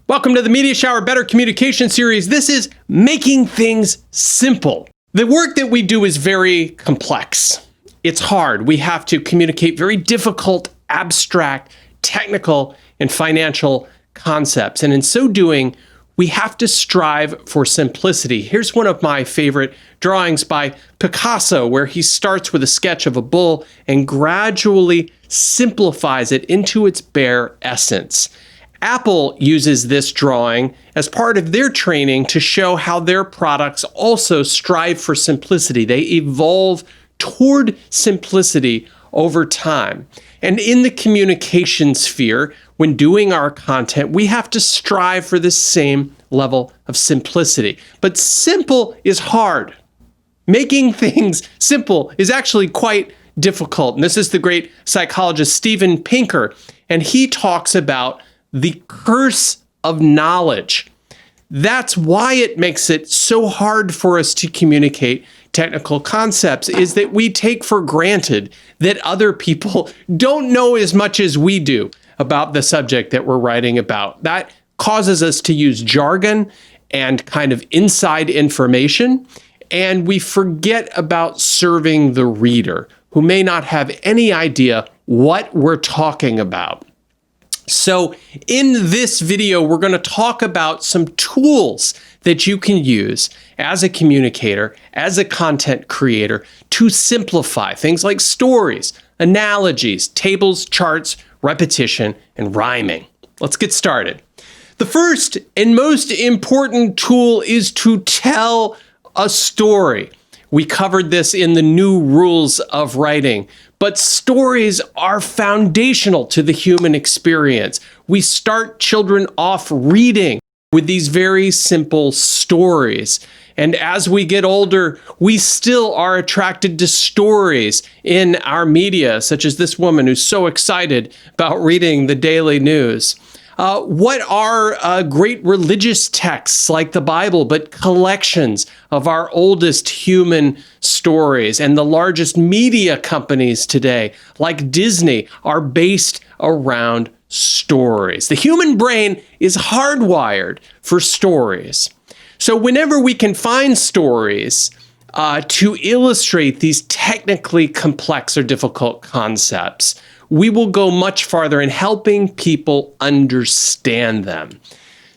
Welcome to the Media Shower Better Communication series. This is making things simple. The work that we do is very complex. It's hard. We have to communicate very difficult, abstract, technical, and financial concepts. And in so doing, we have to strive for simplicity. Here's one of my favorite drawings by Picasso, where he starts with a sketch of a bull and gradually simplifies it into its bare essence. Apple uses this drawing as part of their training to show how their products also strive for simplicity. They evolve toward simplicity over time. And in the communication sphere, when doing our content, we have to strive for the same level of simplicity. But simple is hard. Making things simple is actually quite difficult. And this is the great psychologist Steven Pinker, and he talks about the curse of knowledge. That's why it makes it so hard for us to communicate technical concepts, is that we take for granted that other people don't know as much as we do about the subject that we're writing about. That causes us to use jargon and kind of inside information, and we forget about serving the reader, who may not have any idea what we're talking about. So in this video, we're going to talk about some tools that you can use as a communicator, as a content creator, to simplify things like stories, analogies, tables, charts, repetition, and rhyming. Let's get started. The first and most important tool is to tell a story. We covered this in the new rules of writing. But stories are foundational to the human experience. We start children off reading with these very simple stories. And as we get older, we still are attracted to stories in our media, such as this woman who's so excited about reading the daily news. What are great religious texts like the Bible, but collections of our oldest human stories? And the largest media companies today, like Disney, are based around stories. The human brain is hardwired for stories. So whenever we can find stories to illustrate these technically complex or difficult concepts, we will go much farther in helping people understand them.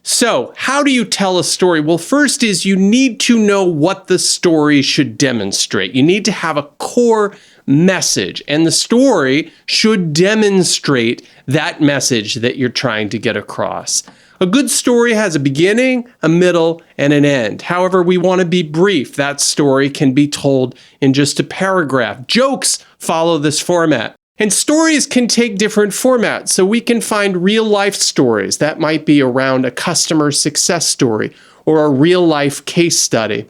So, how do you tell a story? Well, first is you need to know what the story should demonstrate. You need to have a core message, and the story should demonstrate that message that you're trying to get across. A good story has a beginning, a middle, and an end. However, we want to be brief. That story can be told in just a paragraph. Jokes follow this format. And stories can take different formats, so we can find real-life stories. That might be around a customer success story or a real-life case study.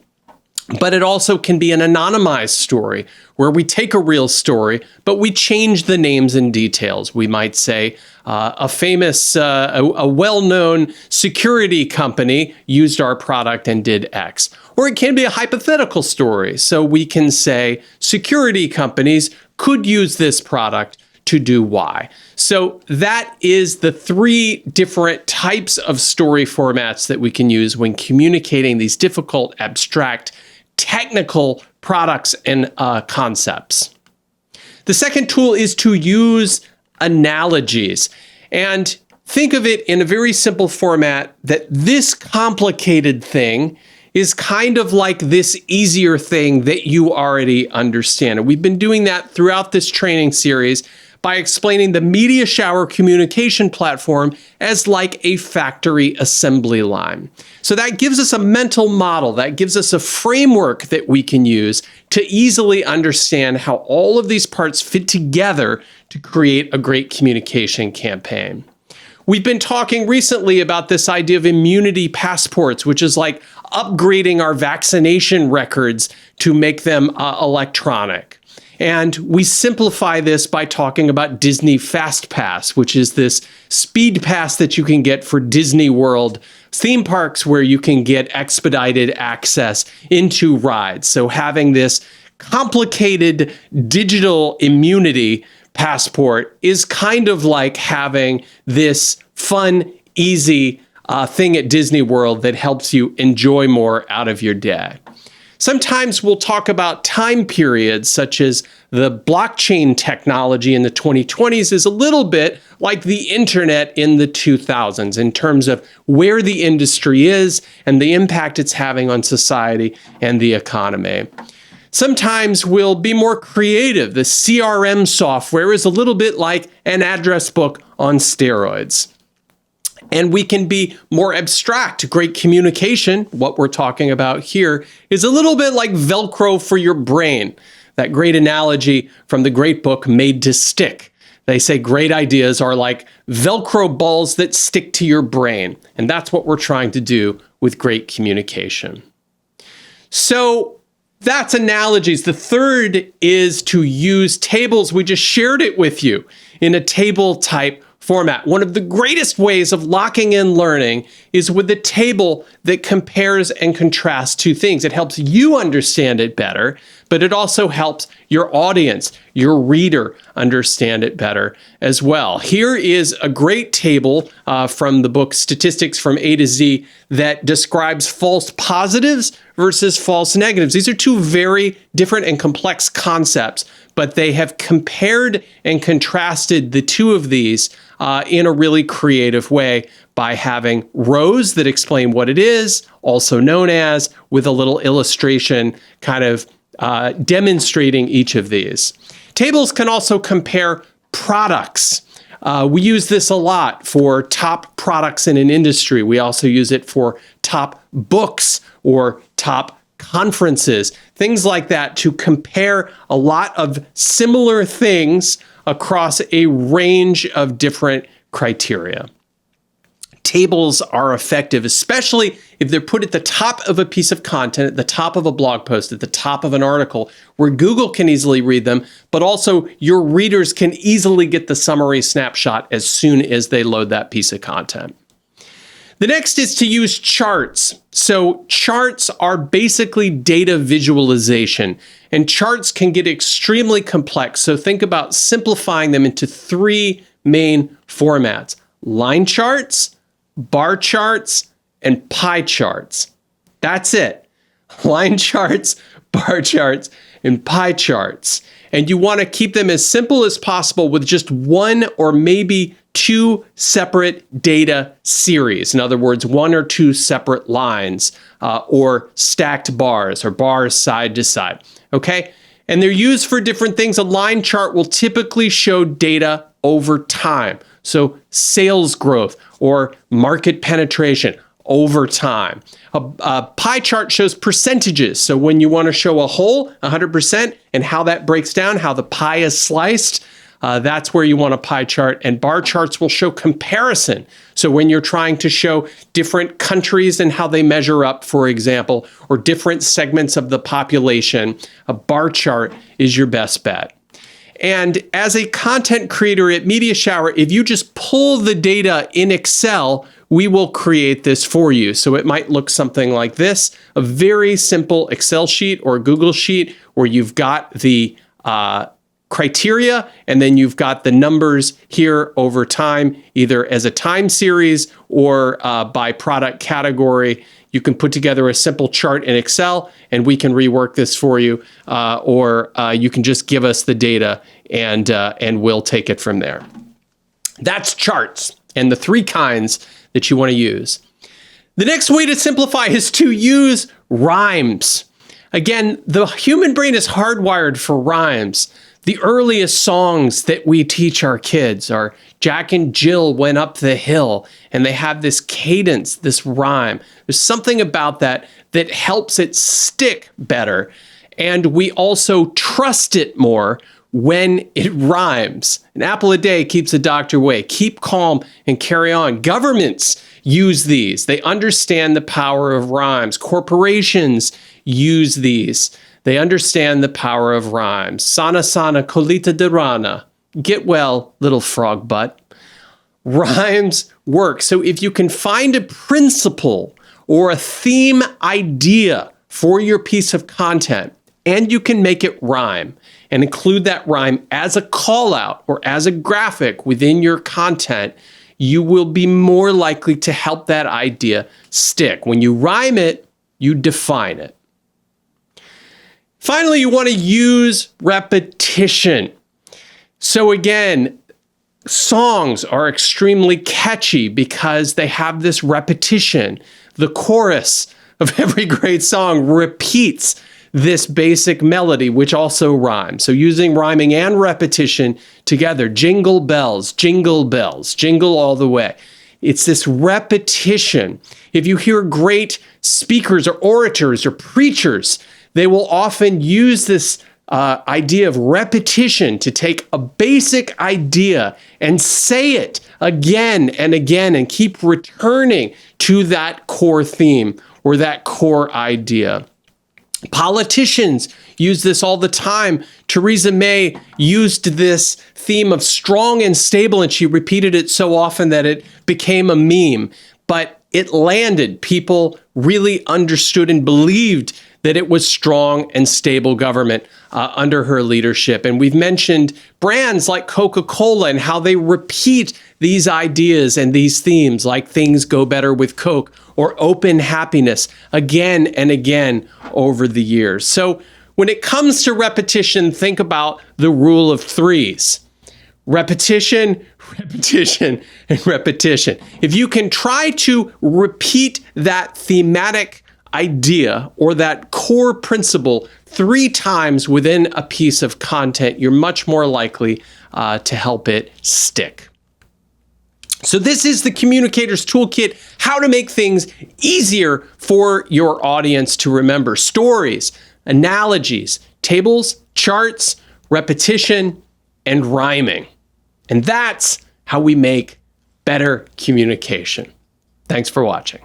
But it also can be an anonymized story, where we take a real story, but we change the names and details. We might say a well-known security company used our product and did X. Or it can be a hypothetical story, so we can say security companies could use this product to do Y. So that is the three different types of story formats that we can use when communicating these difficult, abstract, technical products and concepts. The second tool is to use analogies. And think of it in a very simple format that this complicated thing is kind of like this easier thing that you already understand. And we've been doing that throughout this training series by explaining the Media Shower communication platform as like a factory assembly line. So that gives us a mental model, that gives us a framework that we can use to easily understand how all of these parts fit together to create a great communication campaign. We've been talking recently about this idea of immunity passports, which is like upgrading our vaccination records to make them electronic. And we simplify this by talking about Disney Fast Pass, which is this speed pass that you can get for Disney World theme parks where you can get expedited access into rides. So having this complicated digital immunity passport is kind of like having this fun, easy thing at Disney World that helps you enjoy more out of your day. Sometimes we'll talk about time periods, such as the blockchain technology in the 2020s is a little bit like the internet in the 2000s in terms of where the industry is and the impact it's having on society and the economy. Sometimes we'll be more creative. The CRM software is a little bit like an address book on steroids. And we can be more abstract. Great communication, what we're talking about here, is a little bit like Velcro for your brain. That great analogy from the great book Made to Stick. They say great ideas are like Velcro balls that stick to your brain. And that's what we're trying to do with great communication. So that's analogies. The third is to use tables. We just shared it with you in a table type format. One of the greatest ways of locking in learning is with a table that compares and contrasts two things. It helps you understand it better, but it also helps your audience, your reader, understand it better as well. Here is a great table from the book Statistics from A to Z that describes false positives versus false negatives. These are two very different and complex concepts, but they have compared and contrasted the two of these in a really creative way by having rows that explain what it is, also known as, with a little illustration kind of demonstrating each of these. Tables can also compare products. We use this a lot for top products in an industry. We also use it for top books or top conferences, things like that, to compare a lot of similar things across a range of different criteria. Tables are effective, especially if they're put at the top of a piece of content, at the top of a blog post, at the top of an article, where Google can easily read them, but also your readers can easily get the summary snapshot as soon as they load that piece of content. The next is to use charts. So charts are basically data visualization, and charts can get extremely complex. So think about simplifying them into three main formats: line charts, bar charts, and pie charts. That's it. Line charts, bar charts, and pie charts. And you want to keep them as simple as possible with just one or maybe two separate data series. In other words, one or two separate lines or stacked bars or bars side to side. Okay? And they're used for different things. A line chart will typically show data over time. So sales growth or market penetration over time. A pie chart shows percentages. So when you want to show a whole, 100%, and how that breaks down, how the pie is sliced, that's where you want a pie chart. And bar charts will show comparison. So when you're trying to show different countries and how they measure up, for example, or different segments of the population, a bar chart is your best bet. And as a content creator at Media Shower, if you just pull the data in Excel, we will create this for you. So it might look something like this, a very simple Excel sheet or Google sheet where you've got the criteria and then you've got the numbers here over time, either as a time series or by product category. You can put together a simple chart in Excel and we can rework this for you, or you can just give us the data and we'll take it from there. That's charts and the three kinds that you want to use. The next way to simplify is to use rhymes. Again, the human brain is hardwired for rhymes. The earliest songs that we teach our kids are Jack and Jill Went Up the Hill, and they have this cadence, this rhyme. There's something about that that helps it stick better, and we also trust it more when it rhymes. An apple a day keeps the doctor away. Keep calm and carry on. Governments use these. They understand the power of rhymes. Corporations use these. They understand the power of rhymes. Sana sana colita de rana. Get well, little frog butt. Rhymes work. So if you can find a principle or a theme idea for your piece of content, and you can make it rhyme and include that rhyme as a call out or as a graphic within your content, you will be more likely to help that idea stick. When you rhyme it, you define it. Finally, you want to use repetition. So again, songs are extremely catchy because they have this repetition. The chorus of every great song repeats this basic melody, which also rhymes. So using rhyming and repetition together, jingle bells, jingle all the way. It's this repetition. If you hear great speakers or orators or preachers, they will often use this idea of repetition to take a basic idea and say it again and again and keep returning to that core theme or that core idea. Politicians use this all the time. Theresa May used this theme of strong and stable, and she repeated it so often that it became a meme. But it landed. People really understood and believed that it was strong and stable government under her leadership. And we've mentioned brands like Coca-Cola and how they repeat these ideas and these themes, like things go better with Coke or open happiness, again and again over the years. So when it comes to repetition, think about the rule of threes. Repetition, repetition, and repetition. If you can try to repeat that thematic idea or that core principle 3 times within a piece of content, you're much more likely to help it stick. So this is the Communicator's Toolkit, how to make things easier for your audience to remember. Stories, analogies, tables, charts, repetition, and rhyming. And that's how we make better communication. Thanks for watching.